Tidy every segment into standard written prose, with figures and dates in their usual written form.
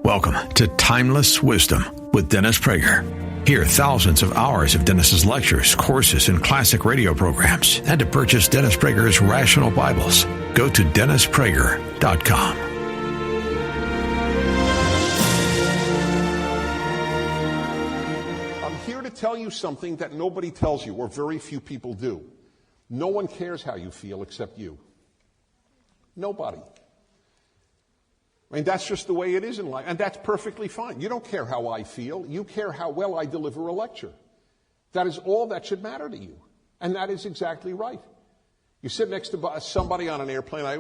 Welcome to Timeless Wisdom with Dennis Prager. Hear thousands of hours of Dennis's lectures, courses, and classic radio programs. And to purchase Dennis Prager's Rational Bibles, go to DennisPrager.com. I'm here to tell you something that nobody tells you, or very few people do. No one cares how you feel except you. Nobody. I mean, that's just the way it is in life, and that's perfectly fine. You don't care how I feel. You care how well I deliver a lecture. That is all that should matter to you, and that is exactly right. You sit next to somebody on an airplane. I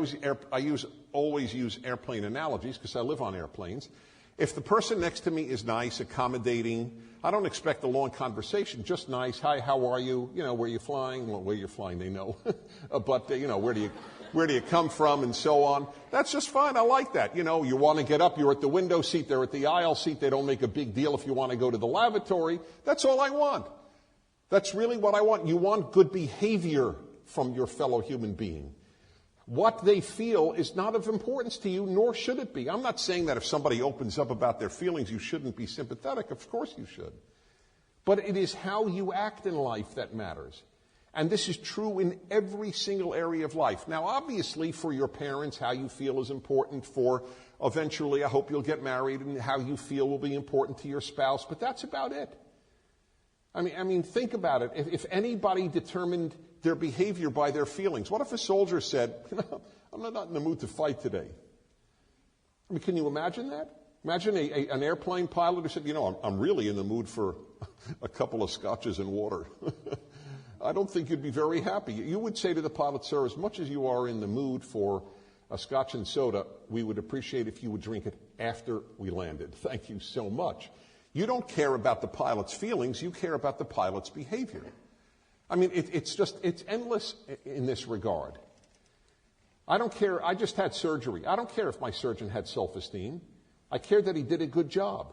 always use airplane analogies because I live on airplanes. If the person next to me is nice, accommodating, I don't expect a long conversation, just nice. Hi, how are you? You know, where are you flying? Well, where you're flying, they know. But, where do you come from, and so on. That's just fine. I like that. You know, you want to get up, you're at the window seat, they're at the aisle seat. They don't make a big deal if you want to go to the lavatory. That's all I want. That's really what I want. You want good behavior from your fellow human being. What they feel is not of importance to you, nor should it be. I'm not saying that if somebody opens up about their feelings, you shouldn't be sympathetic. Of course you should. But it is how you act in life that matters. And this is true in every single area of life. Now, obviously, for your parents, how you feel is important. For eventually, I hope you'll get married, and how you feel will be important to your spouse. But that's about it. I mean, think about it. If anybody determined their behavior by their feelings, what if a soldier said, I'm not in the mood to fight today? I mean, can you imagine that? Imagine an airplane pilot who said, I'm really in the mood for a couple of scotches and water. I don't think you'd be very happy. You would say to the pilot, sir, as much as you are in the mood for a scotch and soda, we would appreciate if you would drink it after we landed. Thank you so much. You don't care about the pilot's feelings. You care about the pilot's behavior. I mean, it's endless in this regard. I don't care. I just had surgery. I don't care if my surgeon had self-esteem. I care that he did a good job.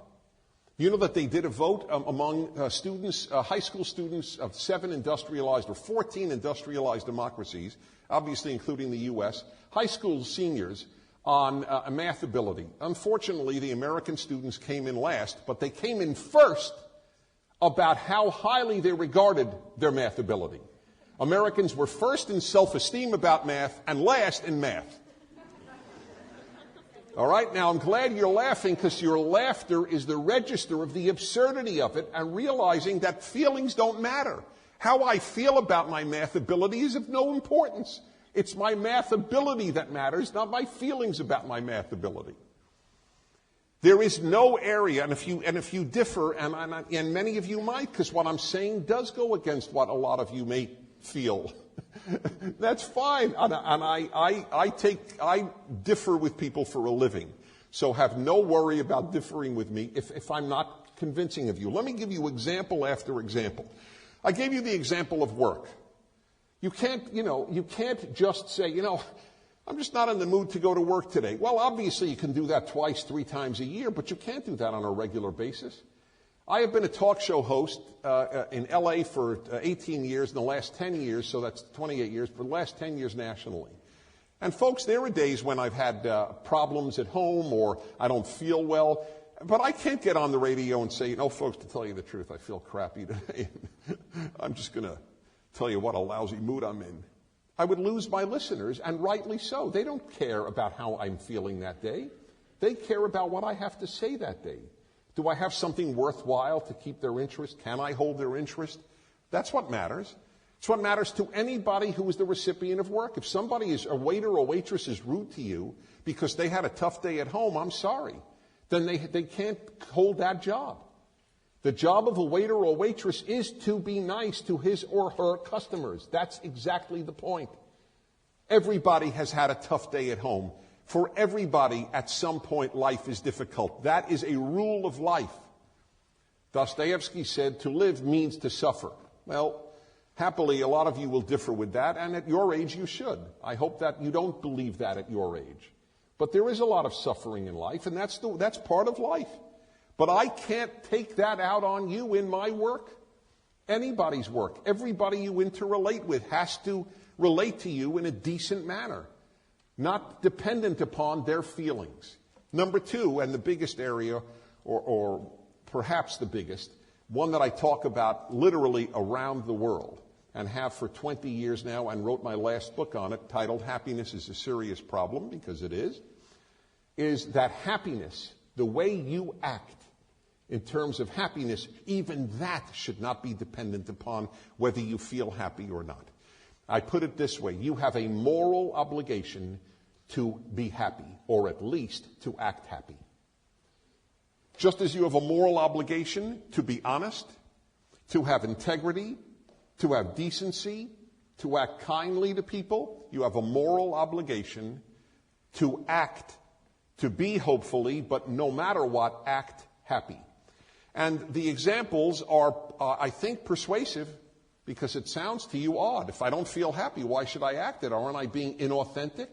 You know that they did a vote among students, high school students of 14 industrialized democracies, obviously including the U.S., high school seniors on math ability. Unfortunately, the American students came in last, but they came in first about how highly they regarded their math ability. Americans were first in self-esteem about math and last in math. All right, now I'm glad you're laughing, because your laughter is the register of the absurdity of it, and realizing that feelings don't matter. How I feel about my math ability is of no importance. It's my math ability that matters, not my feelings about my math ability. There is no area, and if you differ, and many of you might, because what I'm saying does go against what a lot of you may feel. That's fine. And I differ with people for a living. So have no worry about differing with me if I'm not convincing of you. Let me give you example after example. I gave you the example of work. You can't just say, I'm just not in the mood to go to work today. Well, obviously you can do that twice, 3 times a year, but you can't do that on a regular basis. I have been a talk show host in L.A. for 18 years, in the last 10 years, so that's 28 years, for the last 10 years nationally. And folks, there are days when I've had problems at home, or I don't feel well, but I can't get on the radio and say, folks, to tell you the truth, I feel crappy today. I'm just going to tell you what a lousy mood I'm in. I would lose my listeners, and rightly so. They don't care about how I'm feeling that day. They care about what I have to say that day. Do I have something worthwhile to keep their interest? Can I hold their interest? That's what matters. It's what matters to anybody who is the recipient of work. If somebody a waiter or waitress is rude to you because they had a tough day at home, I'm sorry. Then they can't hold that job. The job of a waiter or waitress is to be nice to his or her customers. That's exactly the point. Everybody has had a tough day at home. For everybody, at some point, life is difficult. That is a rule of life. Dostoevsky said, to live means to suffer. Well, happily, a lot of you will differ with that, and at your age, you should. I hope that you don't believe that at your age. But there is a lot of suffering in life, and that's part of life. But I can't take that out on you in my work. Anybody's work. Everybody you interrelate with has to relate to you in a decent manner, not dependent upon their feelings. Number two, and the biggest area, or perhaps the biggest, one that I talk about literally around the world and have for 20 years now and wrote my last book on it titled Happiness is a Serious Problem, because it is that happiness, the way you act in terms of happiness, even that should not be dependent upon whether you feel happy or not. I put it this way: you have a moral obligation to be happy, or at least to act happy. Just as you have a moral obligation to be honest, to have integrity, to have decency, to act kindly to people, you have a moral obligation to act, to be hopefully, but no matter what, act happy. And the examples are, I think, persuasive, because it sounds to you odd. If I don't feel happy, why should I act it? Aren't I being inauthentic?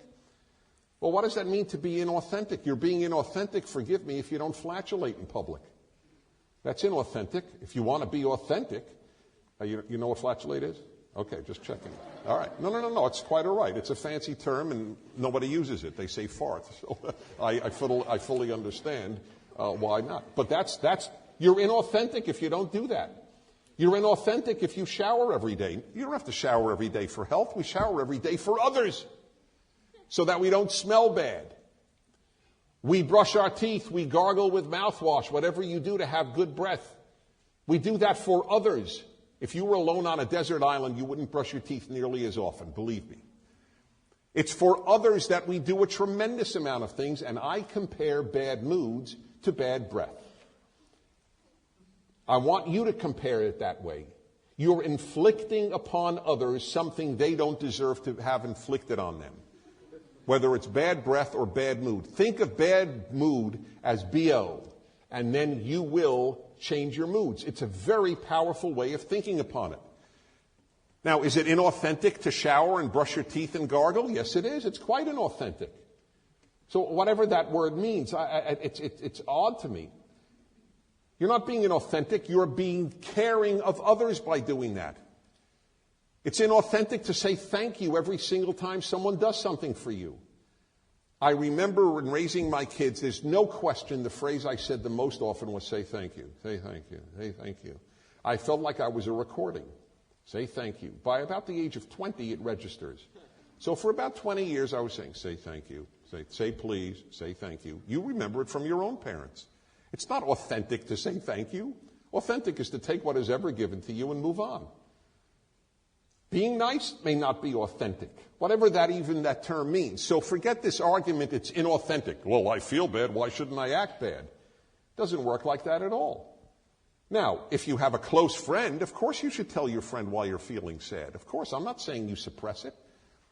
Well, what does that mean to be inauthentic? You're being inauthentic, forgive me, if you don't flatulate in public. That's inauthentic. If you want to be authentic, you know what flatulate is? Okay, just checking. All right. No. It's quite all right. It's a fancy term, and nobody uses it. They say fart. So I fully understand why not. But you're inauthentic if you don't do that. You're inauthentic if you shower every day. You don't have to shower every day for health. We shower every day for others, so that we don't smell bad. We brush our teeth, we gargle with mouthwash, whatever you do to have good breath. We do that for others. If you were alone on a desert island, you wouldn't brush your teeth nearly as often, believe me. It's for others that we do a tremendous amount of things, and I compare bad moods to bad breath. I want you to compare it that way. You're inflicting upon others something they don't deserve to have inflicted on them, whether it's bad breath or bad mood. Think of bad mood as BO, and then you will change your moods. It's a very powerful way of thinking upon it. Now, is it inauthentic to shower and brush your teeth and gargle? Yes, it is. It's quite inauthentic. So whatever that word means, it's odd to me. You're not being inauthentic. You're being caring of others by doing that. It's inauthentic to say thank you every single time someone does something for you. I remember when raising my kids, there's no question the phrase I said the most often was say thank you, say thank you, say thank you. I felt like I was a recording. Say thank you. By about the age of 20, it registers. So for about 20 years, I was saying say thank you, say please, say thank you. You remember it from your own parents. It's not authentic to say thank you. Authentic is to take what is ever given to you and move on. Being nice may not be authentic, whatever that term means. So forget this argument, it's inauthentic. Well, I feel bad, why shouldn't I act bad? It doesn't work like that at all. Now, if you have a close friend, of course you should tell your friend why you're feeling sad. Of course, I'm not saying you suppress it.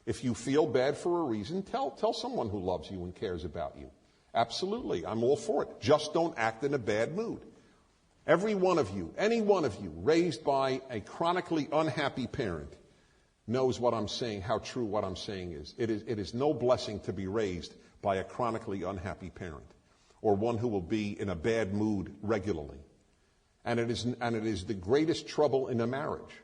If you feel bad for a reason, tell someone who loves you and cares about you. Absolutely, I'm all for it. Just don't act in a bad mood. Every one of you, any one of you, raised by a chronically unhappy parent, knows what I'm saying, how true what I'm saying is. It is no blessing to be raised by a chronically unhappy parent, or one who will be in a bad mood regularly. And it is the greatest trouble in a marriage.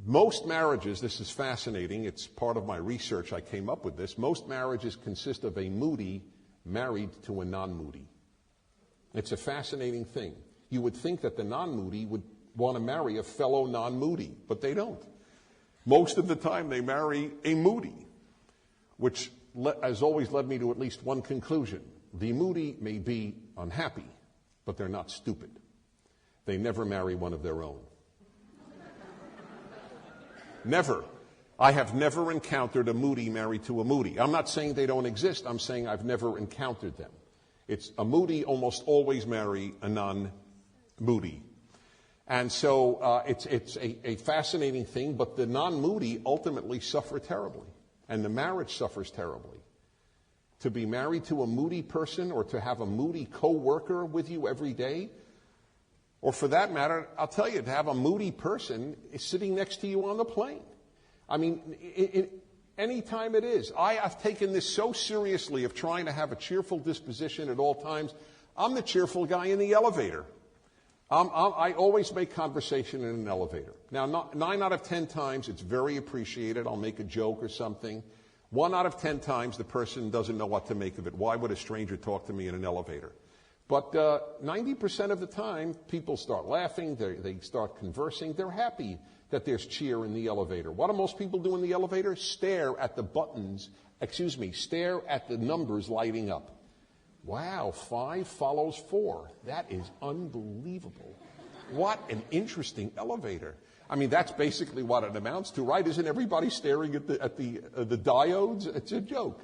Most marriages, this is fascinating, it's part of my research, I came up with this, most marriages consist of a moody married to a non-moody. It's a fascinating thing. You would think that the non-moody would want to marry a fellow non-moody, but they don't. Most of the time they marry a moody, which has always led me to at least one conclusion. The moody may be unhappy, but they're not stupid. They never marry one of their own. Never. I have never encountered a moody married to a moody. I'm not saying they don't exist. I'm saying I've never encountered them. It's a moody almost always marry a non-moody. And so it's a fascinating thing, but the non-moody ultimately suffer terribly, and the marriage suffers terribly. To be married to a moody person, or to have a moody co-worker with you every day, or for that matter, I'll tell you, to have a moody person sitting next to you on the plane. I mean, any time it is. I have taken this so seriously of trying to have a cheerful disposition at all times. I'm the cheerful guy in the elevator. I always make conversation in an elevator. Now, 9 out of 10 times, it's very appreciated. I'll make a joke or something. 1 out of 10 times the person doesn't know what to make of it. Why would a stranger talk to me in an elevator? But 90% of the time, people start laughing, they start conversing, they're happy that there's cheer in the elevator. What do most people do in the elevator? Stare at the numbers lighting up. Wow, 5 follows 4. That is unbelievable. What an interesting elevator. I mean, that's basically what it amounts to, right? Isn't everybody staring at the diodes? It's a joke.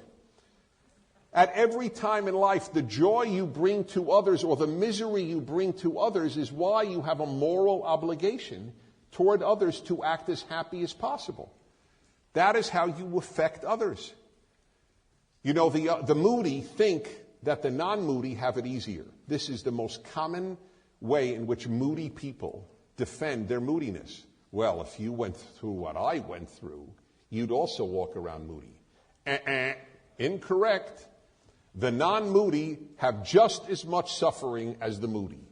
At every time in life, the joy you bring to others or the misery you bring to others is why you have a moral obligation toward others to act as happy as possible. That is how you affect others. You know, the moody think that the non-moody have it easier. This is the most common way in which moody people defend their moodiness. Well, if you went through what I went through, you'd also walk around moody. Incorrect. The non-moody have just as much suffering as the moody,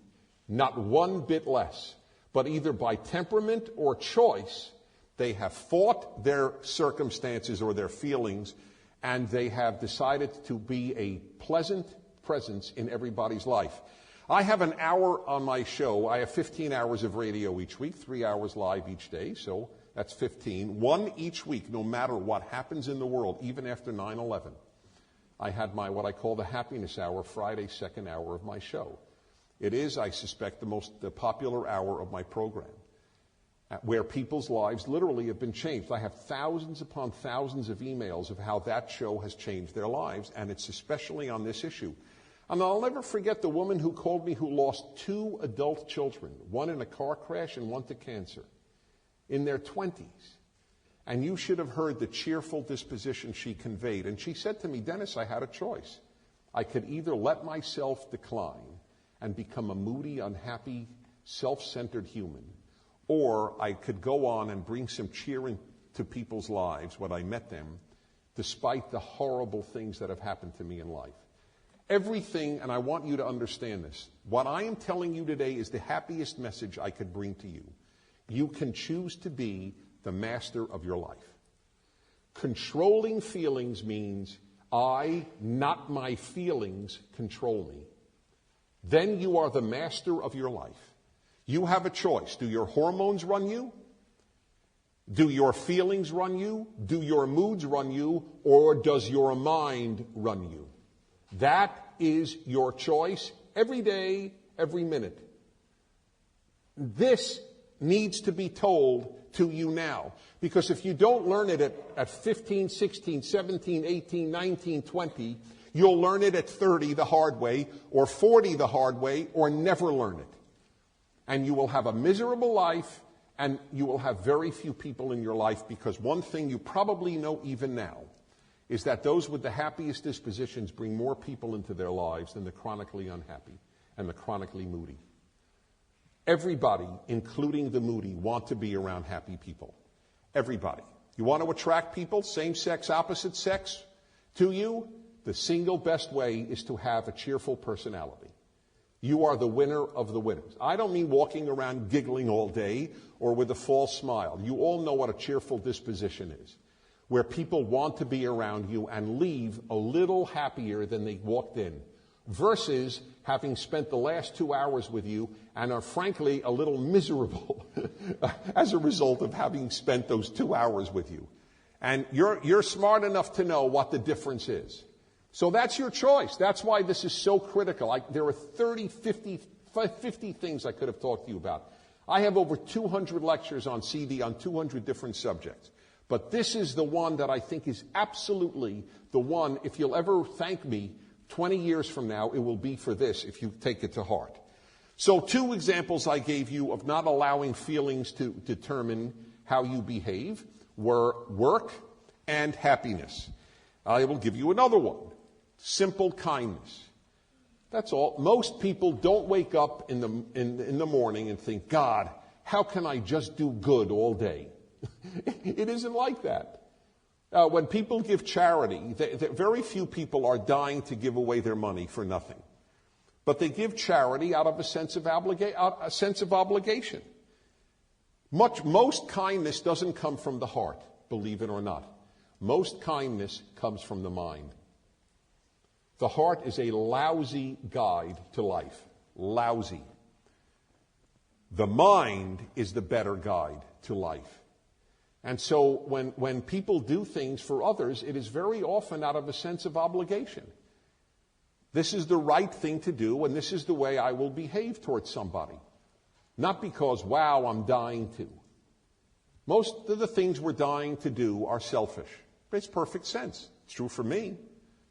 not one bit less. But either by temperament or choice, they have fought their circumstances or their feelings, and they have decided to be a pleasant presence in everybody's life. I have an hour on my show. I have 15 hours of radio each week, 3 hours live each day, so that's 15. 1 each week, no matter what happens in the world, even after 9/11. I had my, what I call the happiness hour, Friday, second hour of my show. It is, I suspect, the most popular hour of my program, where people's lives literally have been changed. I have thousands upon thousands of emails of how that show has changed their lives, and it's especially on this issue. And I'll never forget the woman who called me who lost 2 adult children, one in a car crash and one to cancer, in their 20s. And you should have heard the cheerful disposition she conveyed. And she said to me, Dennis, I had a choice. I could either let myself decline and become a moody, unhappy, self-centered human, or I could go on and bring some cheer into people's lives when I met them, despite the horrible things that have happened to me in life. Everything, and I want you to understand this, what I am telling you today is the happiest message I could bring to you. You can choose to be the master of your life. Controlling feelings means I, not my feelings, control me. Then you are the master of your life. You have a choice. Do your hormones run you? Do your feelings run you? Do your moods run you? Or does your mind run you? That is your choice every day, every minute. This needs to be told to you now. Because if you don't learn it at 15, 16, 17, 18, 19, 20, you'll learn it at 30 the hard way, or 40 the hard way, or never learn it. And you will have a miserable life, and you will have very few people in your life, because one thing you probably know even now is that those with the happiest dispositions bring more people into their lives than the chronically unhappy and the chronically moody. Everybody, including the moody, want to be around happy people. Everybody. You want to attract people, same sex, opposite sex, to you? The single best way is to have a cheerful personality. You are the winner of the winners. I don't mean walking around giggling all day or with a false smile. You all know what a cheerful disposition is, where people want to be around you and leave a little happier than they walked in, versus having spent the last 2 hours with you and are frankly a little miserable as a result of having spent those 2 hours with you. And you're smart enough to know what the difference is. So that's your choice. That's why this is so critical. There are 30, 50 things I could have talked to you about. I have over 200 lectures on CD on 200 different subjects. But this is the one that I think is absolutely the one, if you'll ever thank me 20 years from now, it will be for this if you take it to heart. So 2 examples I gave you of not allowing feelings to determine how you behave were work and happiness. I will give you another one. Simple kindness. That's all. Most people don't wake up in the morning and think, God, how can I just do good all day? It isn't like that. When people give charity, very few people are dying to give away their money for nothing. But they give charity out of a sense of obligation. Most kindness doesn't come from the heart, believe it or not. Most kindness comes from the mind. The heart is a lousy guide to life. Lousy. The mind is the better guide to life. And so when people do things for others, it is very often out of a sense of obligation. This is the right thing to do, and this is the way I will behave towards somebody. Not because, wow, I'm dying to. Most of the things we're dying to do are selfish. It makes perfect sense. It's true for me.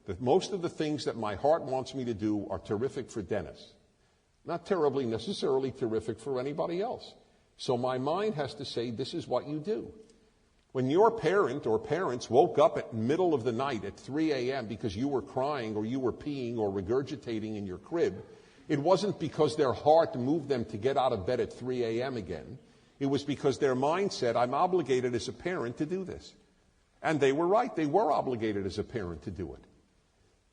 That most of the things that my heart wants me to do are terrific for Dennis. Not terribly necessarily terrific for anybody else. So my mind has to say, this is what you do. When your parent or parents woke up at the middle of the night at 3 a.m. because you were crying or you were peeing or regurgitating in your crib, it wasn't because their heart moved them to get out of bed at 3 a.m. again. It was because their mind said, I'm obligated as a parent to do this. And they were right. They were obligated as a parent to do it.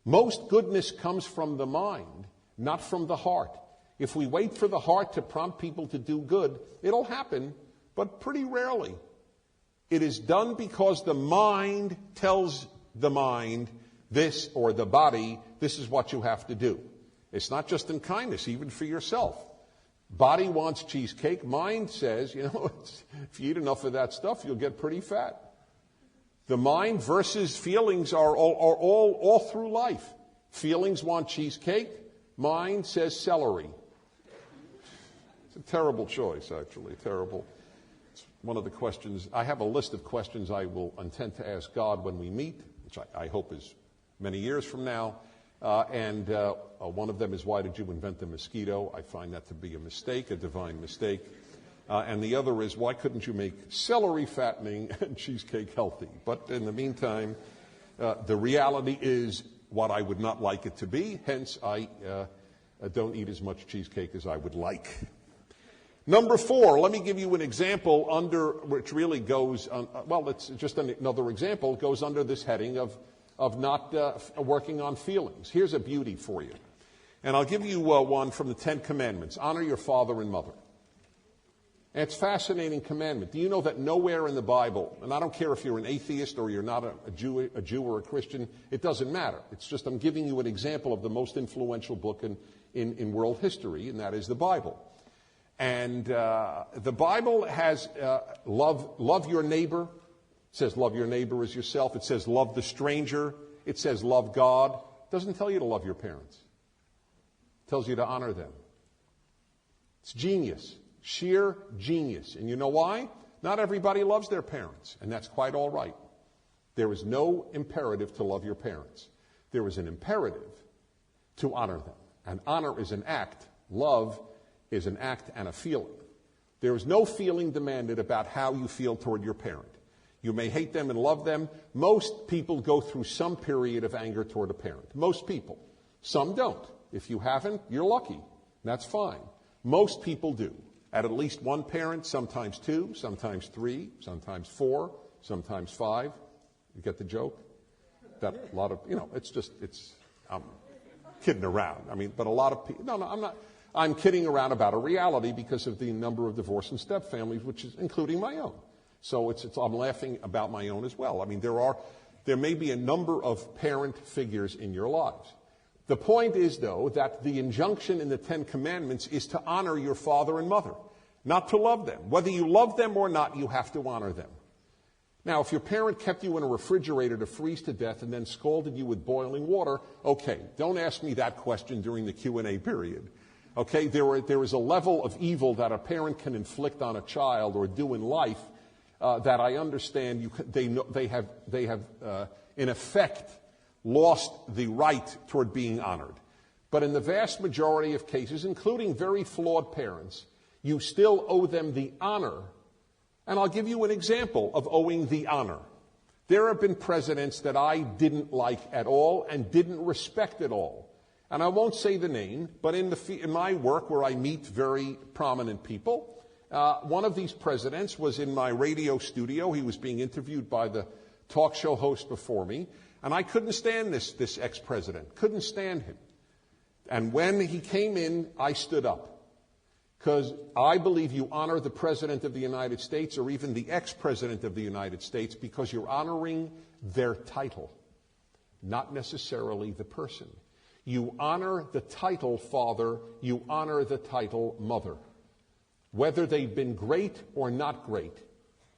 Most goodness comes from the mind, not from the heart. If we wait for the heart to prompt people to do good, it'll happen, but pretty rarely. It is done because the mind tells the mind this, or the body, this is what you have to do. It's not just in kindness, even for yourself. Body wants cheesecake. Mind says, if you eat enough of that stuff, you'll get pretty fat. The mind versus feelings are all through life. Feelings want cheesecake. Mind says celery. It's a terrible choice, actually. Terrible. It's one of the questions. I have a list of questions I will intend to ask God when we meet, which I hope is many years from now. And one of them is, why did you invent the mosquito? I find that to be a mistake, a divine mistake. And the other is, why couldn't you make celery fattening and cheesecake healthy? But in the meantime, the reality is what I would not like it to be. Hence, I don't eat as much cheesecake as I would like. Number 4, let me give you an example which really goes, it's just another example, goes under this heading of not working on feelings. Here's a beauty for you. And I'll give you one from the 10 Commandments. Honor your father and mother. And it's a fascinating commandment. Do you know that nowhere in the Bible, and I don't care if you're an atheist or you're not a Jew or a Christian, it doesn't matter. It's just I'm giving you an example of the most influential book in world history, and that is the Bible. And the Bible has love your neighbor. It says love your neighbor as yourself. It says love the stranger. It says love God. It doesn't tell you to love your parents. It tells you to honor them. It's genius. Sheer genius. And you know why? Not everybody loves their parents, and that's quite all right. There is no imperative to love your parents. There is an imperative to honor them. And honor is an act. Love is an act and a feeling. There is no feeling demanded about how you feel toward your parent. You may hate them and love them. Most people go through some period of anger toward a parent. Most people. Some don't. If you haven't, you're lucky. That's fine. Most people do. At least one parent, sometimes 2, sometimes 3, sometimes 4, sometimes 5. You get the joke? That a lot of, I'm kidding around. But a lot of people, no, I'm not. I'm kidding around about a reality because of the number of divorce and step families, which is including my own. So I'm laughing about my own as well. There may be a number of parent figures in your lives. The point is, though, that the injunction in the 10 Commandments is to honor your father and mother, not to love them. Whether you love them or not, you have to honor them. Now, if your parent kept you in a refrigerator to freeze to death and then scalded you with boiling water, okay, don't ask me that question during the Q&A period. Okay, there is a level of evil that a parent can inflict on a child or do in life that I understand they have in effect lost the right toward being honored. But in the vast majority of cases, including very flawed parents, you still owe them the honor. And I'll give you an example of owing the honor. There have been presidents that I didn't like at all and didn't respect at all. And I won't say the name, but in my work where I meet very prominent people, one of these presidents was in my radio studio. He was being interviewed by the talk show host before me. And I couldn't stand this ex-president. Couldn't stand him. And when he came in, I stood up. Because I believe you honor the President of the United States or even the ex-President of the United States because you're honoring their title, not necessarily the person. You honor the title father, you honor the title mother. Whether they've been great or not great,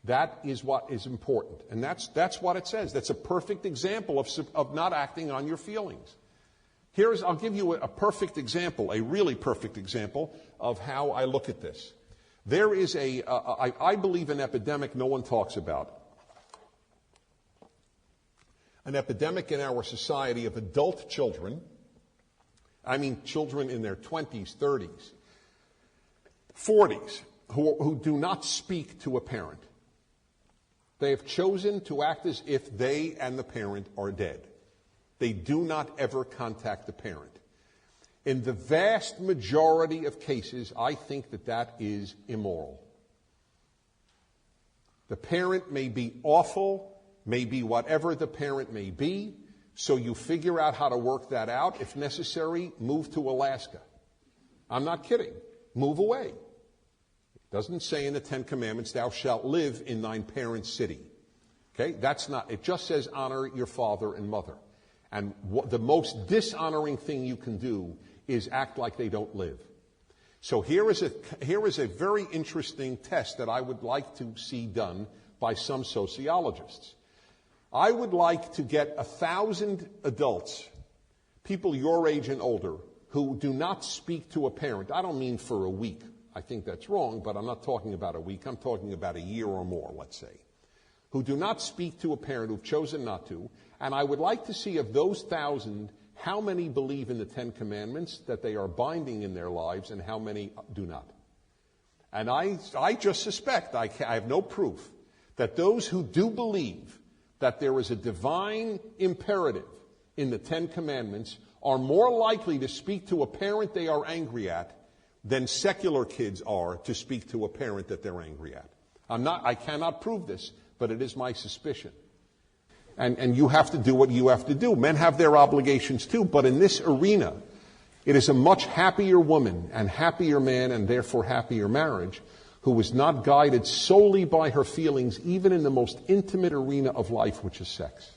that is what is important. And that's what it says. That's a perfect example of not acting on your feelings. I'll give you a perfect example, a really perfect example of how I look at this. There is I believe, an epidemic no one talks about. An epidemic in our society of adult children. I mean children in their 20s, 30s, 40s, who do not speak to a parent. They have chosen to act as if they and the parent are dead. They do not ever contact the parent. In the vast majority of cases, I think that is immoral. The parent may be awful, may be whatever the parent may be, so you figure out how to work that out. If necessary, move to Alaska. I'm not kidding. Move away. It doesn't say in the Ten Commandments, thou shalt live in thine parents' city. Okay? That's not, it just says honor your father and mother. And the most dishonoring thing you can do is act like they don't live. So here is a very interesting test that I would like to see done by some sociologists. I would like to get 1,000 adults, people your age and older, who do not speak to a parent. I don't mean for a week. I think that's wrong, but I'm not talking about a week. I'm talking about a year or more, let's say, who do not speak to a parent, who've chosen not to. And I would like to see of those 1,000, how many believe in the Ten Commandments, that they are binding in their lives, and how many do not. And I just suspect, I have no proof, that those who do believe that there is a divine imperative in the Ten Commandments are more likely to speak to a parent they are angry at than secular kids are to speak to a parent that they're angry at. I cannot prove this, but it is my suspicion. And you have to do what you have to do. Men have their obligations too, but in this arena, it is a much happier woman and happier man, and therefore happier marriage, who is not guided solely by her feelings, even in the most intimate arena of life, which is sex.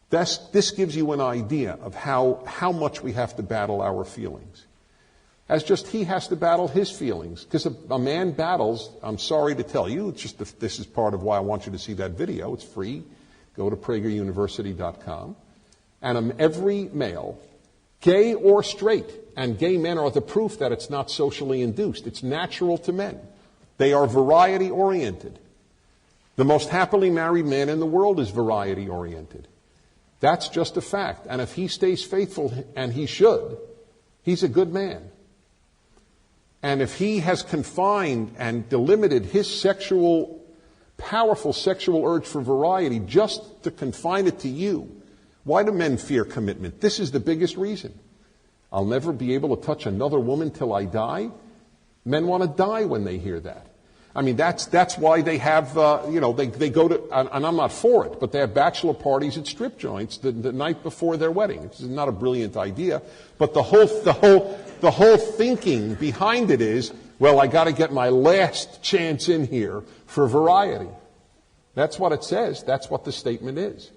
This gives you an idea of how much we have to battle our feelings. As just he has to battle his feelings. Because a man battles, I'm sorry to tell you, it's just this is part of why I want you to see that video. It's free. Go to prageruniversity.com. And every male, gay or straight, and gay men are the proof that it's not socially induced. It's natural to men. They are variety-oriented. The most happily married man in the world is variety-oriented. That's just a fact. And if he stays faithful, and he should, he's a good man. And if he has confined and delimited his powerful sexual urge for variety just to confine it to you, why do men fear commitment? This is the biggest reason. I'll never be able to touch another woman till I die. Men want to die when they hear that. I mean, that's why they have, they go to, and I'm not for it, but they have bachelor parties at strip joints the night before their wedding. It's not a brilliant idea, but the whole thinking behind it is, well, I got to get my last chance in here for variety. That's what it says. That's what the statement is.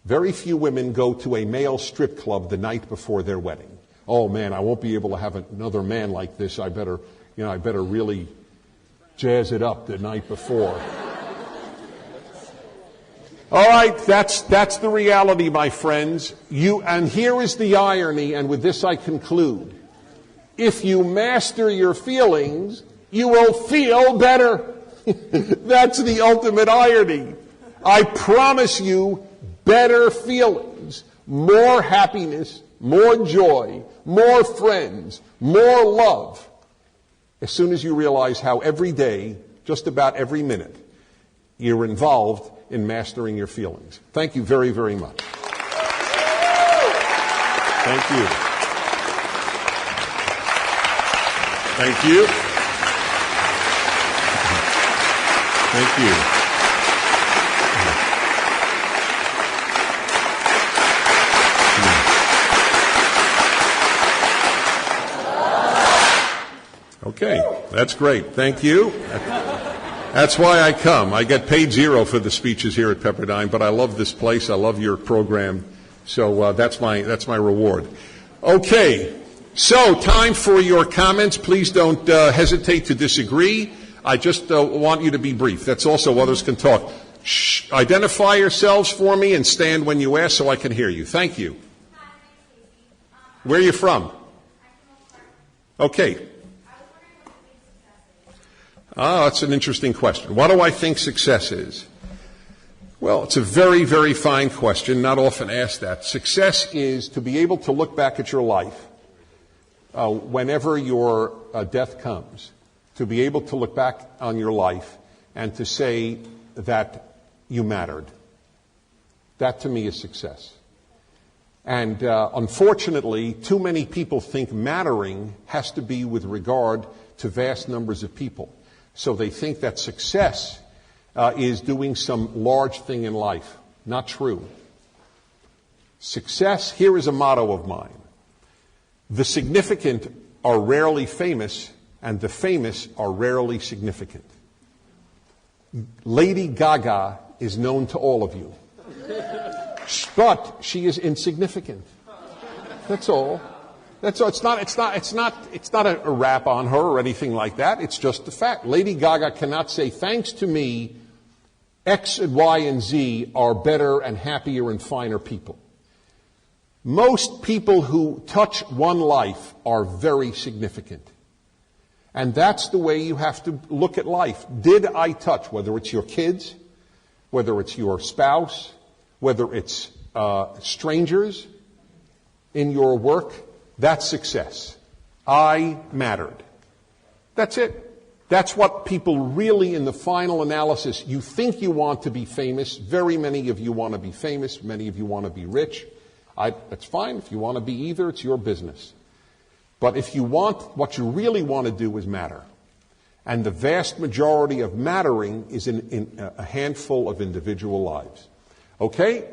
Very few women go to a male strip club the night before their wedding. Oh man, I won't be able to have another man like this. I better really jazz it up the night before. All right, that's the reality, my friends. And here is the irony, and with this I conclude. If you master your feelings, you will feel better. That's the ultimate irony. I promise you better feelings, more happiness, more joy, more friends, more love. As soon as you realize how every day, just about every minute, you're involved in mastering your feelings. Thank you very, very much. Thank you. Thank you. Thank you. Okay, that's great. Thank you. That's why I come. I get paid zero for the speeches here at Pepperdine, but I love this place. I love your program. So that's my reward. Okay, so time for your comments. Please don't hesitate to disagree. I just want you to be brief. That's all so others can talk. Shh. Identify yourselves for me and stand when you ask so I can hear you. Thank you. Where are you from? Okay. That's an interesting question. What do I think success is? Well, it's a very, very fine question, not often asked that. Success is to be able to look back at your life whenever your death comes, to be able to look back on your life and to say that you mattered. That to me is success. And unfortunately, too many people think mattering has to be with regard to vast numbers of people. So they think that success is doing some large thing in life. Not true. Success, here is a motto of mine. The significant are rarely famous, and the famous are rarely significant. Lady Gaga is known to all of you. But she is insignificant. That's all. That's all. It's not a rap on her or anything like that. It's just the fact. Lady Gaga cannot say, thanks to me, X and Y and Z are better and happier and finer people. Most people who touch one life are very significant. And that's the way you have to look at life. Did I touch, whether it's your kids, whether it's your spouse, whether it's strangers in your work, that's success. I mattered. That's it. That's what people really, in the final analysis, you think you want to be famous. Very many of you want to be famous. Many of you want to be rich. That's fine. If you want to be either, it's your business. But if you want, what you really want to do is matter. And the vast majority of mattering is in a handful of individual lives. Okay?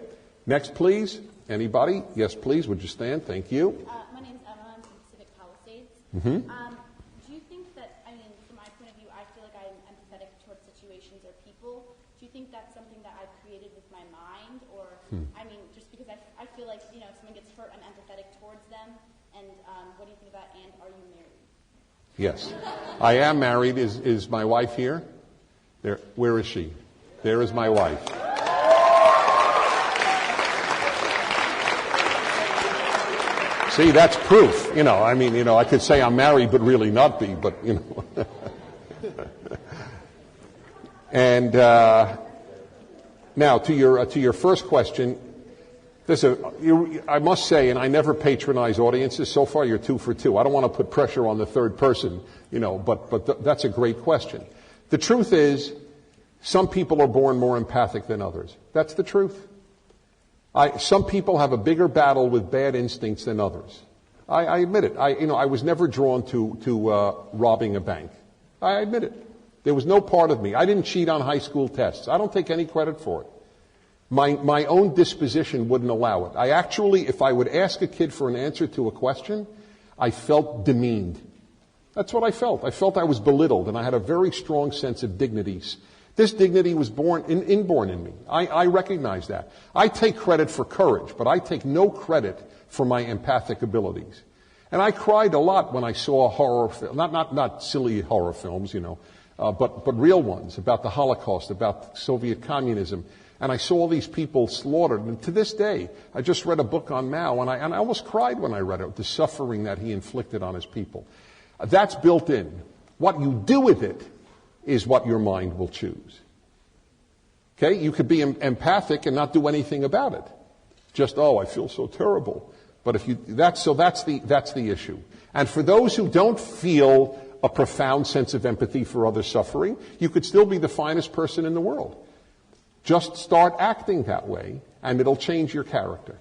Next, please. Anybody? Yes, please. Would you stand? Thank you. My name is Emma. I'm from Pacific Palisades. Mm-hmm. Do you think that, from my point of view, I feel like I'm empathetic towards situations or people. Do you think that's something that I've created with my mind? Or, just because I feel like, if someone gets hurt, I'm empathetic towards them. And what do you think about, and are you married? Yes. I am married. Is my wife here? There. Where is she? There is my wife. See, that's proof. I could say I'm married but really not be, but, And now, to your first question, I must say, and I never patronize audiences. So far, you're 2 for 2. I don't want to put pressure on the third person, but that's a great question. The truth is, some people are born more empathic than others. That's the truth. Some people have a bigger battle with bad instincts than others. I admit it. I was never drawn to robbing a bank. I admit it. There was no part of me. I didn't cheat on high school tests. I don't take any credit for it. My own disposition wouldn't allow it. I actually, if I would ask a kid for an answer to a question, I felt demeaned. That's what I felt. I felt I was belittled, and I had a very strong sense of dignity. This dignity was inborn in me. I recognize that. I take credit for courage, but I take no credit for my empathic abilities. And I cried a lot when I saw horror films, not silly horror films, but real ones about the Holocaust, about Soviet communism. And I saw all these people slaughtered. And to this day, I just read a book on Mao, and I almost cried when I read it, the suffering that he inflicted on his people. That's built in. What you do with it is what your mind will choose. Okay? You could be empathic and not do anything about it. Just, I feel so terrible. But that's the issue. And for those who don't feel a profound sense of empathy for others' suffering, you could still be the finest person in the world. Just start acting that way, and it'll change your character.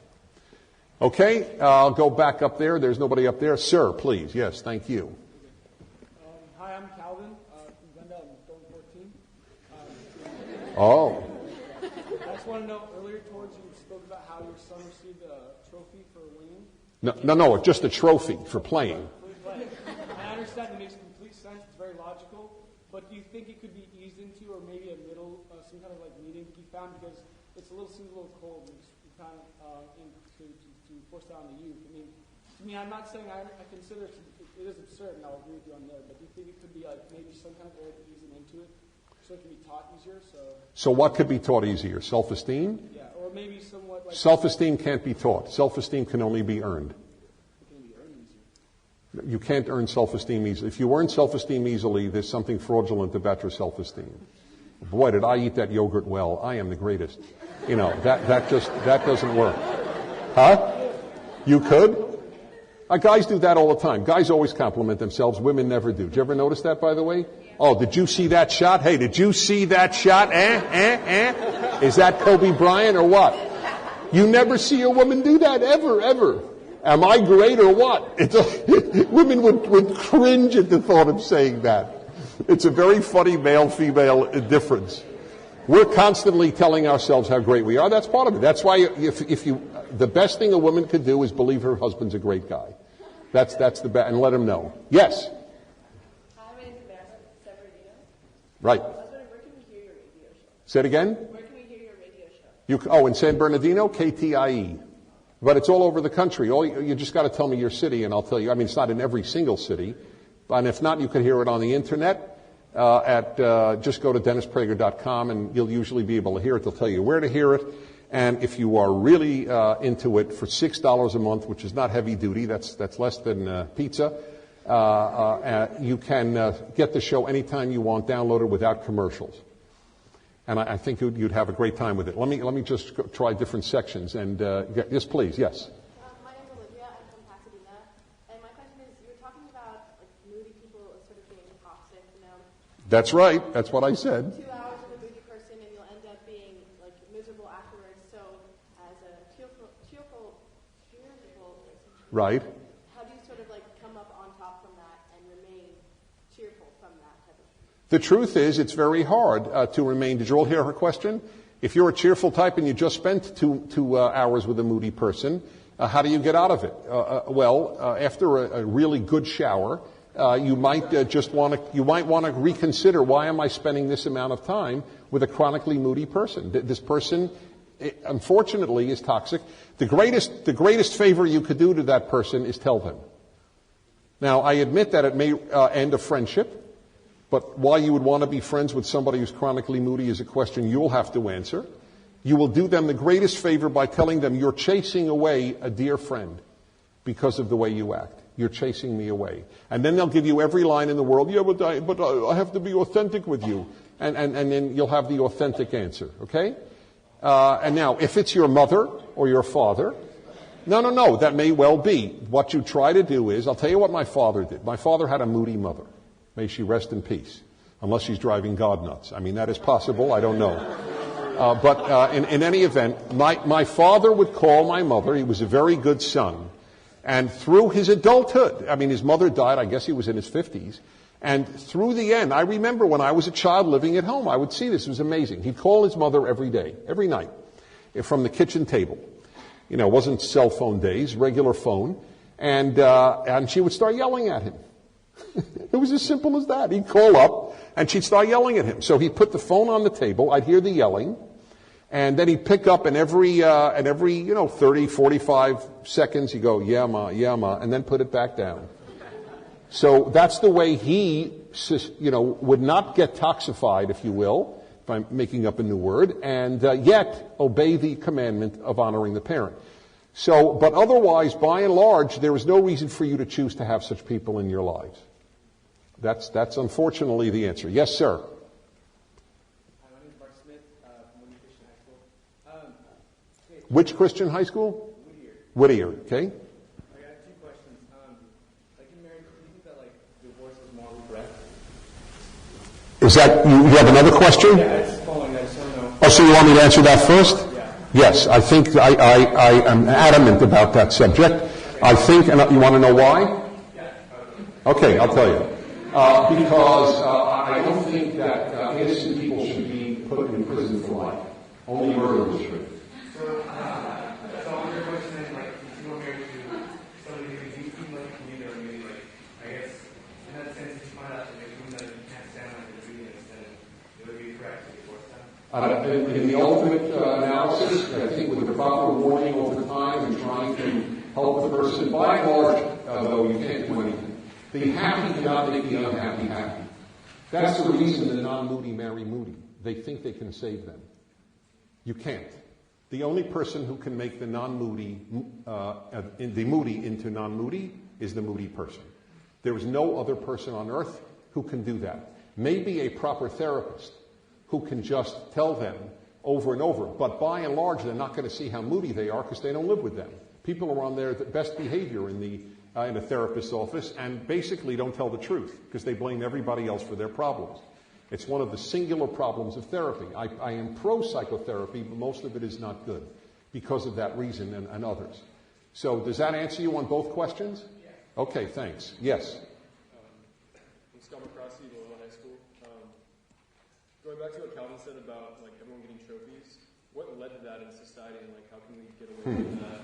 Okay? I'll go back up there. There's nobody up there. Sir, please. Yes, thank you. Hi, I'm Calvin from Glendale. I'm going 14. Oh. I just want to know, earlier towards you spoke about how your son received a trophy for winning. No, just a trophy for playing. I understand it makes complete sense But do you think it could be eased into, or maybe a middle, some kind of like medium to be found? Because it seems a little cold and kind of to force that on the youth. To me, I'm not saying I consider it is absurd, and I'll agree with you on there. But do you think it could be like maybe some kind of way to ease them into it, so it can be taught easier? So what could be taught easier? Self-esteem? Yeah, or maybe somewhat like self-esteem can't be taught. Self-esteem can only be earned. it can be earned easier. You can't earn self-esteem easily. If you earn self-esteem easily, there's something fraudulent about your self-esteem. Boy, did I eat that yogurt well. I am the greatest. That doesn't work. Huh? You could? Guys do that all the time. Guys always compliment themselves. Women never do. Did you ever notice that, by the way? Oh, did you see that shot? Hey, did you see that shot? Is that Kobe Bryant or what? You never see a woman do that, ever. Am I great or what? Women would cringe at the thought of saying that. It's a very funny male-female difference. We're constantly telling ourselves how great we are. That's part of it. That's why the best thing a woman could do is believe her husband's a great guy. That's the best, and let him know. Yes? Hi, my name is Amanda Severino. Right. I was wondering, where can we hear your radio show? Say it again? Where can we hear your radio show? In San Bernardino, KTIE. But it's all over the country. You just got to tell me your city, and I'll tell you. It's not in every single city. And if not, you can hear it on the internet. Just go to DennisPrager.com, and you'll usually be able to hear it. They'll tell you where to hear it. And if you are really into it, for $6 a month, which is not heavy duty, that's less than pizza, you can get the show anytime you want, download it without commercials. And I think you'd have a great time with it. Let me just try different sections. And yes, please, yes. My name is Olivia. I'm from Pasadena. And my question is, you were talking about moody people sort of being toxic, That's right. That's what I said. 2 hours with a moody person, and you'll end up being miserable afterwards. So, as a cheerful Right. how do you sort of come up on top from that and remain cheerful from that type of? The truth is, it's very hard to remain. Did you all hear her question? If you're a cheerful type and you just spent two hours with a moody person, how do you get out of it? After a really good shower, you might want to reconsider, why am I spending this amount of time with a chronically moody person? This person, unfortunately, is toxic. The greatest favor you could do to that person is tell them. Now, I admit that it may end a friendship, but why you would want to be friends with somebody who's chronically moody is a question you'll have to answer. You will do them the greatest favor by telling them you're chasing away a dear friend because of the way you act. You're chasing me away. And then they'll give you every line in the world, but I have to be authentic with you. And then you'll have the authentic answer, okay? And now, if it's your mother or your father, no, that may well be. What you try to do is, I'll tell you what my father did. My father had a moody mother. May she rest in peace. Unless she's driving God nuts. That is possible. I don't know. But in any event, my father would call my mother. He was a very good son. And through his adulthood, his mother died, I guess he was in his 50s. And through the end, I remember when I was a child living at home, I would see this. It was amazing. He'd call his mother every day, every night, from the kitchen table. It wasn't cell phone days, regular phone. And she would start yelling at him. It was as simple as that. He'd call up, and she'd start yelling at him. So he'd put the phone on the table. I'd hear the yelling. And then he'd pick up, and every 30, 45 seconds, he'd go, yeah, ma, and then put it back down. So that's the way he, would not get toxified, if you will, if I'm making up a new word, and yet obey the commandment of honoring the parent. So, but otherwise, by and large, there is no reason for you to choose to have such people in your lives. That's unfortunately the answer. Yes, sir. Which Christian high school? Whittier. Okay. I got two questions. In marriage, do you think that divorce is morally correct? Is that you have another question? Yeah, it's following that. So no. Oh, so you want me to answer that first? Yeah. Yes, I think I am adamant about that subject. I think, and you want to know why? Yeah. Okay, I'll tell you. Because I don't think that innocent people should be put in prison for life. Only murderers should. So your question is if you were married to somebody who you seem like a commuter, maybe I guess in that sense, you find out that you can't stand In the ultimate analysis, I think with the proper warning over time and trying to help the person, by and large, though you can't do anything. The happy cannot make the unhappy happy. That's the reason the non-moody marry moody. They think they can save them. You can't. The only person who can make the non-moody, the moody into non-moody is the moody person. There is no other person on earth who can do that. Maybe a proper therapist who can just tell them over and over, but by and large, they're not going to see how moody they are because they don't live with them. People are on their best behavior in a therapist's office and basically don't tell the truth because they blame everybody else for their problems. It's one of the singular problems of therapy. I am pro-psychotherapy, but most of it is not good because of that reason and others. So does that answer you on both questions? Yeah. Okay, thanks. Yes? I'm Scott McCroskey, Loyola High School. Going back to what Calvin said about like everyone getting trophies, what led to that in society and like how can we get away from that?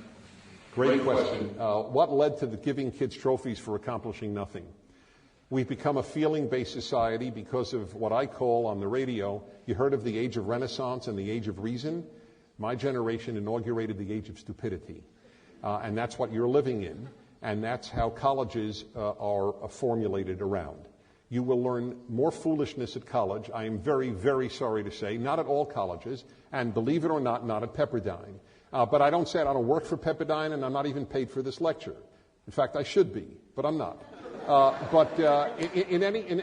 Great question. What led to the giving kids trophies for accomplishing nothing? We've become a feeling-based society because of what I call on the radio, you heard of the age of Renaissance and the age of reason? My generation inaugurated the age of stupidity. And that's what you're living in, and that's how colleges are formulated around. You will learn more foolishness at college, I am very, very sorry to say, not at all colleges, and believe it or not at Pepperdine. But I don't say it, I don't work for Pepperdine, and I'm not even paid for this lecture. In fact, I should be, but I'm not.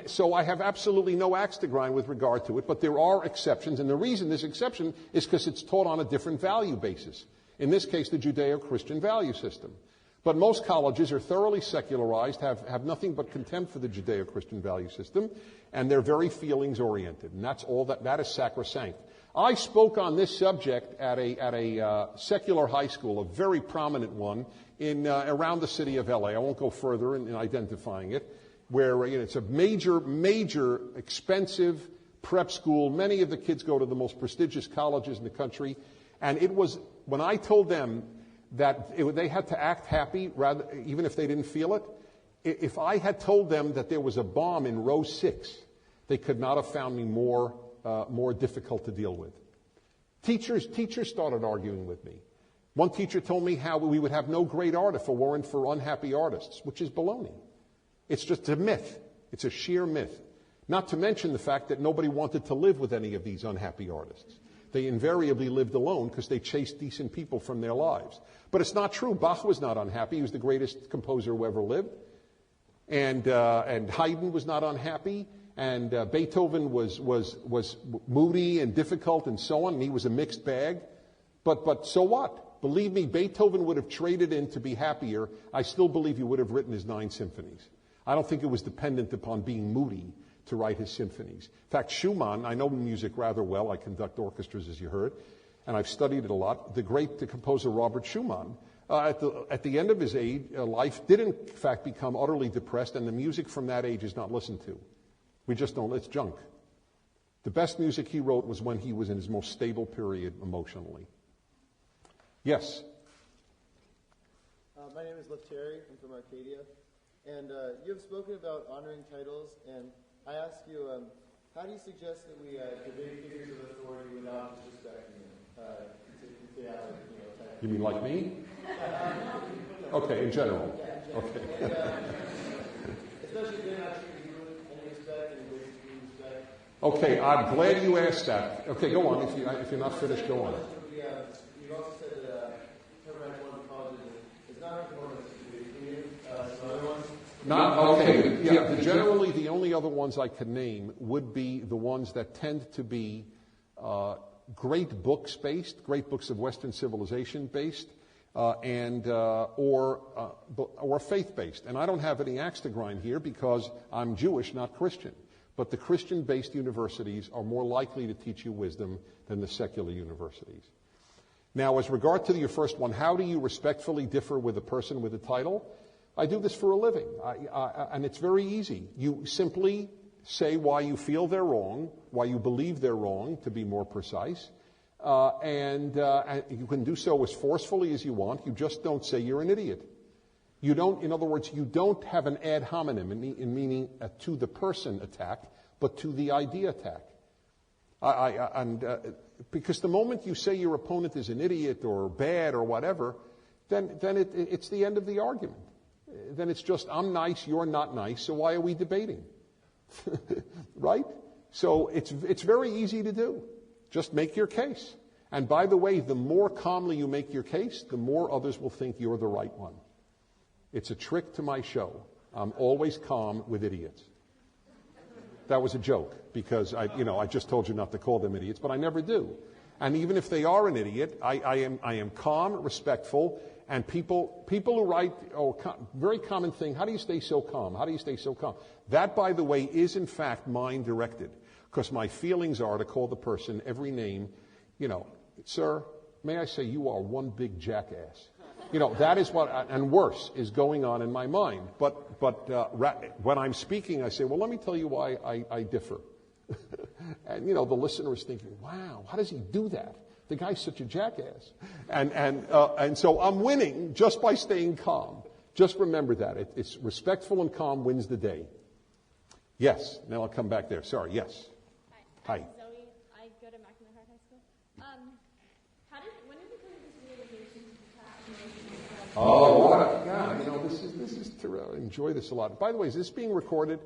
So I have absolutely no axe to grind with regard to it, but there are exceptions, and the reason there's exception is because it's taught on a different value basis. In this case, the Judeo-Christian value system. But most colleges are thoroughly secularized, have nothing but contempt for the Judeo-Christian value system, and they're very feelings-oriented, and that is sacrosanct. I spoke on this subject at a secular high school, a very prominent one, in around the city of LA. I won't go further in identifying it, where it's a major, expensive prep school. Many of the kids go to the most prestigious colleges in the country, and it was when I told them that they had to act happy, even if they didn't feel it. If I had told them that there was a bomb in row 6, they could not have found me more difficult to deal with. Teachers started arguing with me. One teacher told me how we would have no great art if it weren't for unhappy artists, which is baloney. It's just a myth. It's a sheer myth. Not to mention the fact that nobody wanted to live with any of these unhappy artists. They invariably lived alone because they chased decent people from their lives. But it's not true. Bach was not unhappy. He was the greatest composer who ever lived. And Haydn was not unhappy. And Beethoven was moody and difficult and so on. And he was a mixed bag. But so what? Believe me, Beethoven would have traded in to be happier. I still believe he would have written his 9 symphonies. I don't think it was dependent upon being moody to write his symphonies. In fact, Schumann, I know music rather well. I conduct orchestras, as you heard, and I've studied it a lot. The great composer Robert Schumann, at the end of his life, did in fact become utterly depressed, and the music from that age is not listened to. We just don't, it's junk. The best music he wrote was when he was in his most stable period emotionally. Yes? My name is Terry. I'm from Arcadia. And you have spoken about honoring titles, and I ask you, how do you suggest that we debate figures of authority without disrespecting them? You mean like me? Okay, in general. Okay. Especially if they're not treating you with any respect and with respect. Okay, I'm glad you asked that. Okay, go on. If you're not finished, go on. You also said that Pepperdine one of the colleges is not performance. Can you some other ones? Not okay. Yeah. Generally, the only other ones I can name would be the ones that tend to be great books based, great books of Western civilization based, or faith based. And I don't have any axe to grind here because I'm Jewish, not Christian. But the Christian-based universities are more likely to teach you wisdom than the secular universities. Now, as regard to your first one, how do you respectfully differ with a person with a title? I do this for a living, and it's very easy. You simply say why you feel they're wrong, why you believe they're wrong, to be more precise, and you can do so as forcefully as you want. You just don't say you're an idiot. You don't, in other words, you don't have an ad hominem, in meaning to the person attack, but to the idea attack. Because the moment you say your opponent is an idiot or bad or whatever, then it's the end of the argument. Then it's just, I'm nice, you're not nice, so why are we debating? Right? So it's very easy to do. Just make your case. And by the way, the more calmly you make your case, the more others will think you're the right one. It's a trick to my show. I'm always calm with idiots. That was a joke, because I just told you not to call them idiots, but I never do. And even if they are an idiot, I am calm, respectful, and people who write, very common thing, how do you stay so calm? How do you stay so calm? That, by the way, is in fact mind-directed, because my feelings are to call the person every name, sir, may I say you are one big jackass. That is what, and worse, is going on in my mind. But when I'm speaking, I say, well, let me tell you why I differ. And, the listener is thinking, wow, how does he do that? The guy's such a jackass. And so I'm winning just by staying calm. Just remember that. It's respectful and calm wins the day. Yes. Now I'll come back there. Sorry. Yes. Hi. Hi. Zoe. I go to McNamara High School. When did you come to this realization to Oh, what a God. This is to enjoy this a lot. By the way, is this being recorded?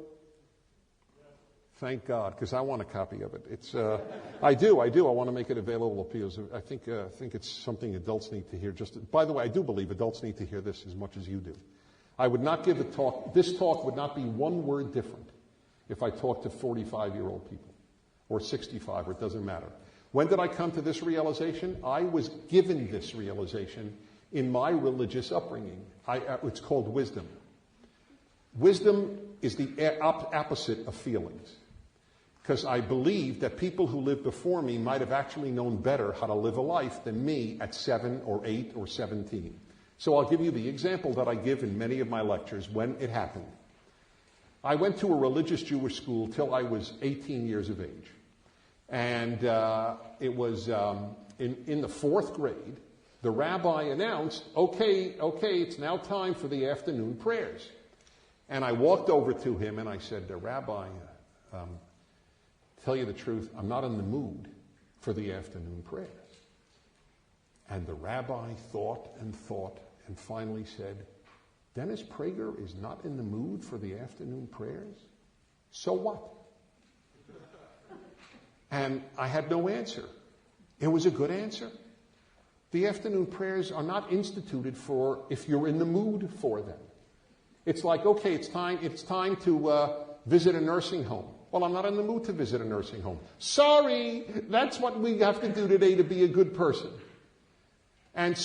Thank God, because I want a copy of it. It's, I do. I want to make it available to people. I think it's something adults need to hear. By the way, I do believe adults need to hear this as much as you do. I would not give a talk. This talk would not be one word different if I talked to 45-year-old people or 65, or it doesn't matter. When did I come to this realization? I was given this realization in my religious upbringing. It's called wisdom. Wisdom is the opposite of feelings. Because I believe that people who lived before me might have actually known better how to live a life than me at 7 or 8 or 17. So I'll give you the example that I give in many of my lectures when it happened. I went to a religious Jewish school till I was 18 years of age. And it was in the 4th grade, the rabbi announced, okay, it's now time for the afternoon prayers. And I walked over to him and I said, Rabbi, tell you the truth, I'm not in the mood for the afternoon prayers. And the rabbi thought and finally said, Dennis Prager is not in the mood for the afternoon prayers? So what? And I had no answer. It was a good answer. The afternoon prayers are not instituted for if you're in the mood for them. It's like, okay, it's time to visit a nursing home. Well, I'm not in the mood to visit a nursing home. Sorry, that's what we have to do today to be a good person. And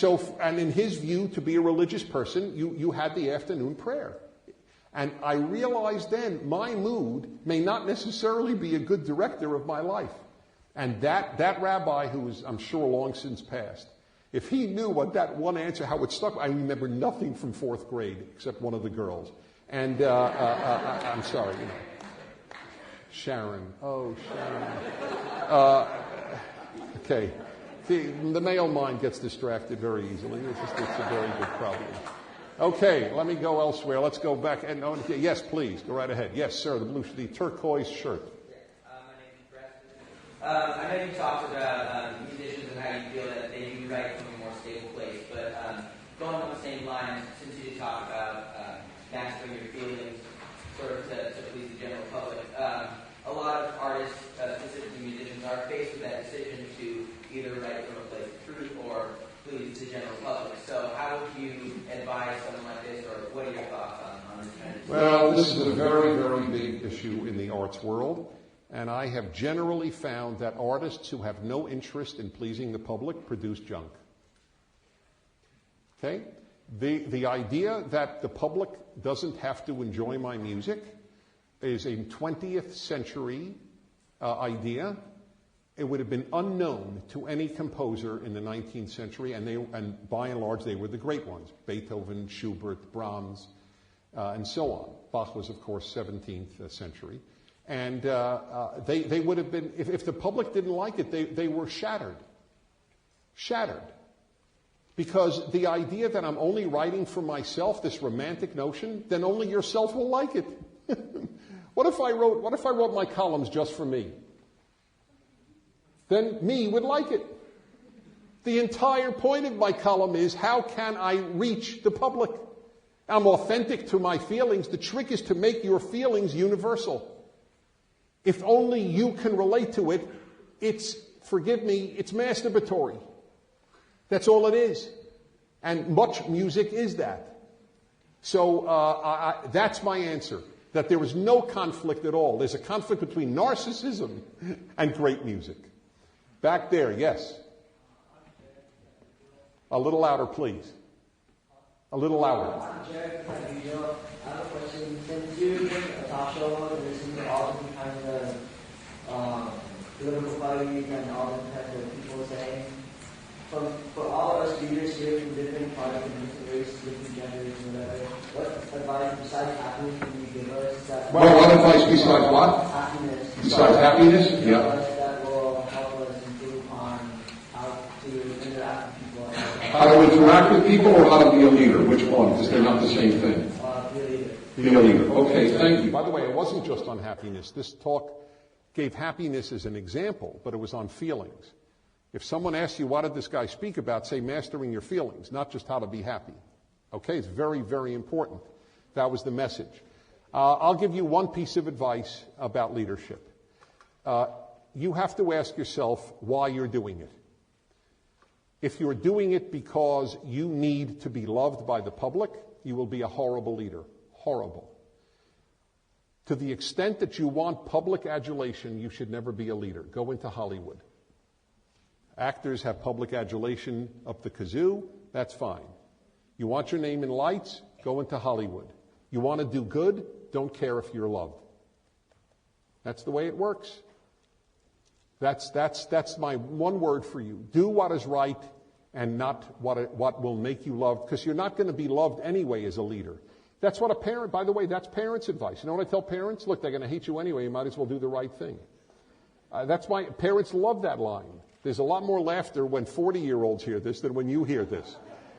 in his view, to be a religious person, you had the afternoon prayer. And I realized then my mood may not necessarily be a good director of my life. And that rabbi, who is, I'm sure, long since passed, if he knew what that one answer, how it stuck, I remember nothing from 4th grade except one of the girls. And I'm sorry, Sharon. Oh, Sharon. Okay. The male mind gets distracted very easily. It's a very good problem. Okay, let me go elsewhere. Let's go back. Yes, please, go right ahead. Yes, sir, the turquoise shirt. My name is Preston. I know you talked about musicians and how you feel that they do write from a more stable place, but going on the same lines, since you talk about mastering your feelings sort of to please the general public, a lot of artists, specifically musicians, are faced with that decision to either write from a place of truth or please the general public. So how would you advise someone like this, or what are your thoughts on this kind of decision? Well, this is a very, very big issue in the arts world, and I have generally found that artists who have no interest in pleasing the public produce junk. Okay? The idea that the public doesn't have to enjoy my music is a 20th century idea. It would have been unknown to any composer in the 19th century, and by and large they were the great ones: Beethoven, Schubert, Brahms, and so on. Bach was, of course, 17th century. And they would have been, if the public didn't like it, they were shattered. Shattered. Because the idea that I'm only writing for myself, this romantic notion, then only yourself will like it. What if I wrote my columns just for me? then me would like it. The entire point of my column is, how can I reach the public? I'm authentic to my feelings. The trick is to make your feelings universal. If only you can relate to it, it's, forgive me, it's masturbatory. That's all it is. And much music is that. So that's my answer, that there is no conflict at all. There's a conflict between narcissism and great music. Back there, yes. A little louder, please. A little louder. Jared, I have a question. Since you a talk show and listen to all different kinds of political parties and all different kinds of people saying, for all of us leaders here from different parties and different races, different genders, and whatever, what advice besides happiness can you give us? What advice besides what? Happiness. Besides happiness? Yeah. That will help us improve on how to interact with people. How to interact with people or how to be a leader? Which one? Because they're not the same thing. Be a leader. Okay, thank you. By the way, it wasn't just on happiness. This talk gave happiness as an example, but it was on feelings. If someone asks you, what did this guy speak about, say mastering your feelings, not just how to be happy. Okay, it's very, very important. That was the message. I'll give you one piece of advice about leadership. You have to ask yourself why you're doing it. If you're doing it because you need to be loved by the public, you will be a horrible leader. Horrible. To the extent that you want public adulation, you should never be a leader. Go into Hollywood. Actors have public adulation up the kazoo, that's fine. You want your name in lights? Go into Hollywood. You want to do good? Don't care if you're loved. That's the way it works. That's my one word for you. Do what is right and not what will make you loved, because you're not going to be loved anyway as a leader. That's what a parent, by the way, that's parents' advice. You know what I tell parents? Look, they're going to hate you anyway. You might as well do the right thing. Parents love that line. There's a lot more laughter when 40-year-olds hear this than when you hear this.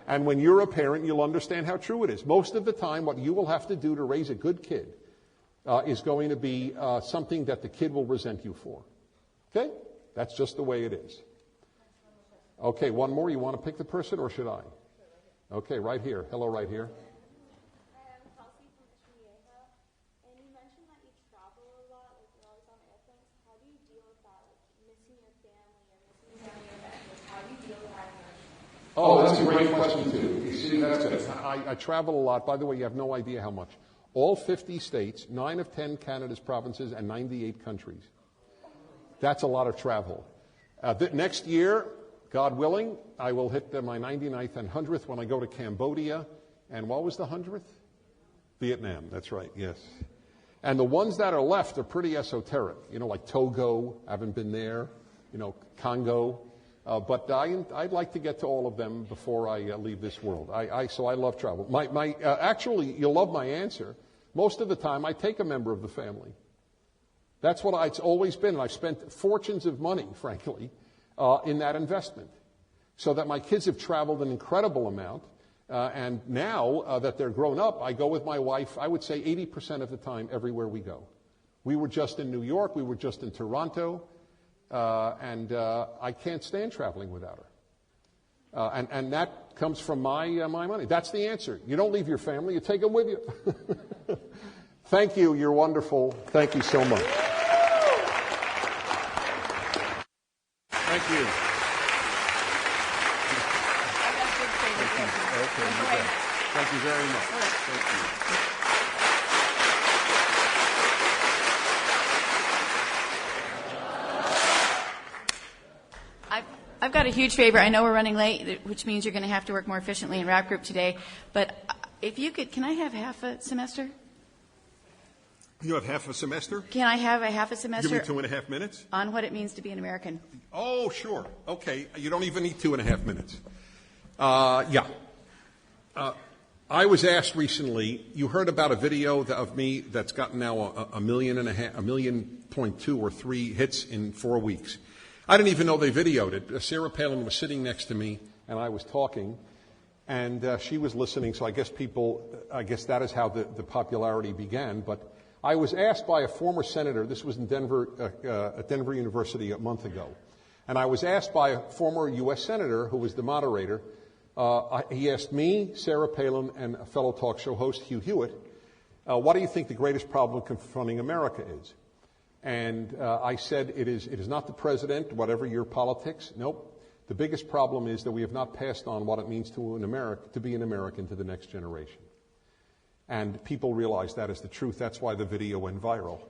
And when you're a parent, you'll understand how true it is. Most of the time, what you will have to do to raise a good kid is going to be something that the kid will resent you for. Okay? That's just the way it is. Okay, one more. You want to pick the person, or should I? Okay, right here. Hello, right here. Oh, that's a great question, too. You see, that's good. I travel a lot. By the way, you have no idea how much. All 50 states, 9 of 10 Canada's provinces, and 98 countries. That's a lot of travel. Next year, God willing, I will hit my 99th and 100th when I go to Cambodia. And what was the 100th? Vietnam, that's right, yes. And the ones that are left are pretty esoteric. You know, like Togo, I haven't been there. You know, Congo. But I'd like to get to all of them before I leave this world. So I love travel. Actually, you'll love my answer. Most of the time, I take a member of the family. That's what it's always been. And I've spent fortunes of money, frankly, in that investment. So that my kids have traveled an incredible amount. And now that they're grown up, I go with my wife, I would say 80% of the time, everywhere we go. We were just in New York. We were just in Toronto. And I can't stand traveling without her. And that comes from my money. That's the answer. You don't leave your family, you take them with you. Thank you. You're wonderful. Thank you so much. Thank you. Okay. Thank you very much. Thank you. I've got a huge favor. I know we're running late, which means you're going to have to work more efficiently in rap group today. But if you could, can I have half a semester? You have half a semester? Can I have a half a semester? Give me 2.5 minutes? On what it means to be an American. Oh, sure. Okay. You don't even need 2.5 minutes. Yeah. I was asked recently, you heard about a video of me that's gotten now 1.2 million or 3 hits in 4 weeks. I didn't even know they videoed it. Sarah Palin was sitting next to me, and I was talking, and she was listening, so I guess that is how the popularity began. But I was asked by a former senator, this was in Denver, at Denver University a month ago, And I was asked by a former U.S. Senator who was the moderator, he asked me, Sarah Palin, and a fellow talk show host, Hugh Hewitt, what do you think the greatest problem confronting America is? And I said, it is not the president, whatever your politics. Nope. The biggest problem is that we have not passed on what it means to be an American to the next generation. And people realize that is the truth. That's why the video went viral.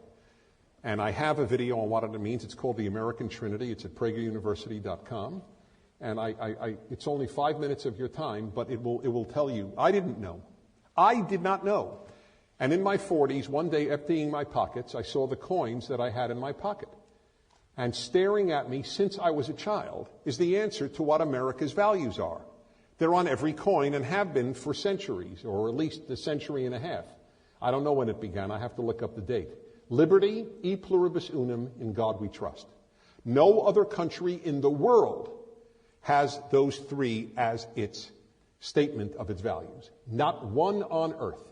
And I have a video on what it means. It's called The American Trinity. It's at prageruniversity.com. And it's only 5 minutes of your time, but it will tell you. I didn't know. I did not know. And in my 40s, one day emptying my pockets, I saw the coins that I had in my pocket. And staring at me since I was a child is the answer to what America's values are. They're on every coin and have been for centuries, or at least a century and a half. I don't know when it began. I have to look up the date. Liberty, e pluribus unum, in God we trust. No other country in the world has those three as its statement of its values. Not one on earth.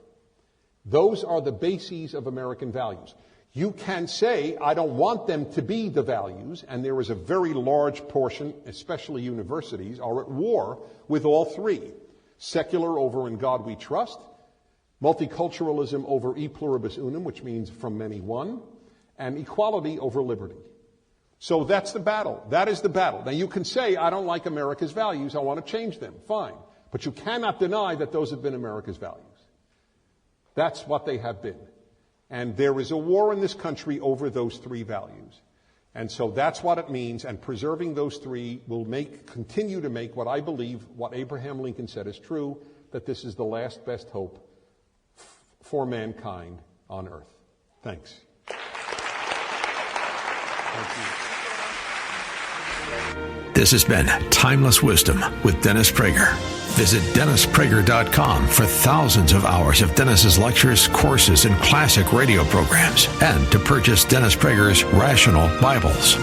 Those are the bases of American values. You can say, I don't want them to be the values, and there is a very large portion, especially universities, are at war with all three. Secular over in God we trust, multiculturalism over e pluribus unum, which means from many one, and equality over liberty. So that's the battle. That is the battle. Now you can say, I don't like America's values, I want to change them. Fine. But you cannot deny that those have been America's values. That's what they have been. And there is a war in this country over those three values. And so that's what it means, and preserving those three will continue to make what I believe, what Abraham Lincoln said is true, that this is the last best hope for mankind on earth. Thanks. Thank you. This has been Timeless Wisdom with Dennis Prager. Visit DennisPrager.com for thousands of hours of Dennis's lectures, courses, and classic radio programs, and to purchase Dennis Prager's Rational Bibles.